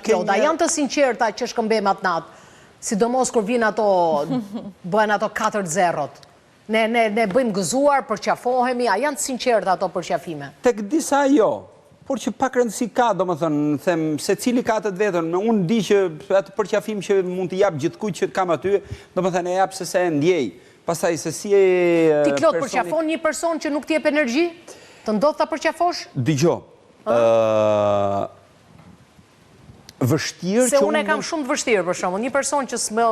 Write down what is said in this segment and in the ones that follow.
Kloda, janë të sinqerta që shkëmbem atë natë, sidomos kur vinë ato, bëhen ato 4-0-t. Ne bëjmë gëzuar, përqafohemi, a janë të sinqerta ato përqafime? Tek disa jo, por që pak rëndësi ka, do më thënë, them, se cili ka të vetën, unë di që atë përqafim që mund të japë gjithkuj që kam aty, do më thënë e japë se e ndjej. Pastaj se si e... Ti Klod, përqafon një person që nuk t'jep energji? Të ndodh ta përqafosh? Dëgjo, vështirë që se unë e kam shumë të vështirë, për shumë, një person që s'më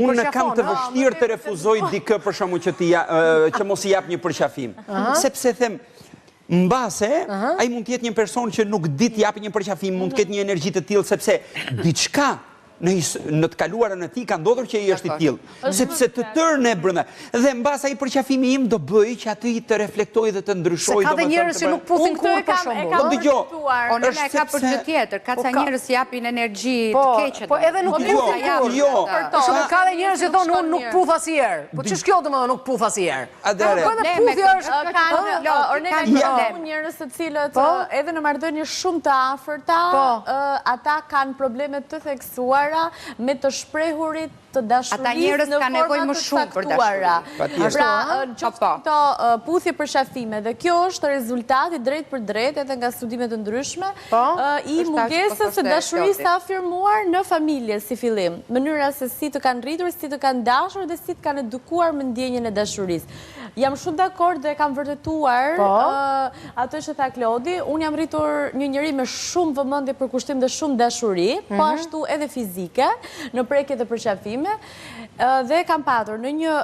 unë kam të vështirë të refuzoj dikë për shumë që mos i jap një përqafim. Sepse them, mbase, ai mund t'jetë një person që nuk di t'jap një përqafim, mund t'ket një energji të tillë, sepse diçka në të kaluarën e tij ka ndodhur që i është i tillë, sepse të tërë ne brenda. Dhe mbas ai përqafimi im do bëj që aty të reflektojë dhe të ndryshojë. Se ka dhe njerëz që nuk puthin kurrë për shembull. Po dëgjoj. Unë me ka për gjë tjetër, ka ca njerëz që japin energji të keqe. Po edhe nuk puthin kurrë. Jo. Shumë ka dhe njerëz që thonë unë nuk puth asnjëherë. Po ç'është kjo domethënë nuk puth asnjëherë? Po puthi kanë njerëz të cilët edhe në marrëdhënie shumë të afërta, ata kanë probleme të theksuara me të shprehurit të dashurisë në forma të caktuara. Pra, këto puthje përqafime, dhe kjo është rezultati drejt për drejt edhe nga studimet të ndryshme i mungesës së dashurisë të afirmuar në familje si fillim. Mënyra se si të kanë rritur, si të kanë dashur dhe si të kanë edukuar me ndjenjën e dashurisë. Jam shumë dakord dhe kam vërtetuar atë që tha Klodi. Unë jam rritur një njeri me shumë vëmendje për kushtim dhe shumë dashuri, po ashtu edhe fizike, në prekje të përqafime, dhe kam patur në një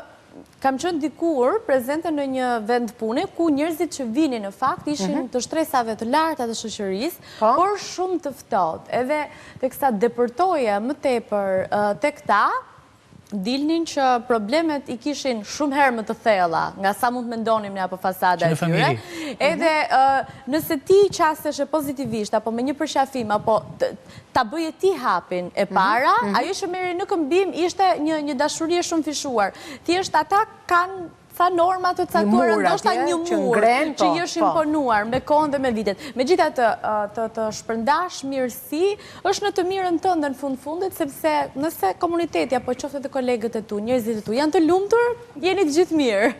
kam qenë dikur prezente në një vend pune ku njerëzit që vinin në fakt ishin të shtresave të larta të shoqërisë, por shumë të ftohtë. Edhe teksa depërtoja më tepër tek ta, dilnin që problemet i kishin shumë herë më të thella, nga sa mund të mendonim ne apo fasada e tyre. Edhe nëse ti qaseshe pozitivisht, apo me një përqafim, apo ta bëje ti hapin e para, ajo që merri në këmbim ishte një dashuri e shumë fishuar. Thjesht ata kanë sa norma të caktuara, ndoshta një mur që i është imponuar me kohën dhe me vitet. Megjithatë, të shpërndash mirësi është në të mirën tënde në fundit, sepse nëse komuniteti apo qoftë të kolegët e tu, njerëzit e tu janë të lumtur, jeni të gjithë mirë.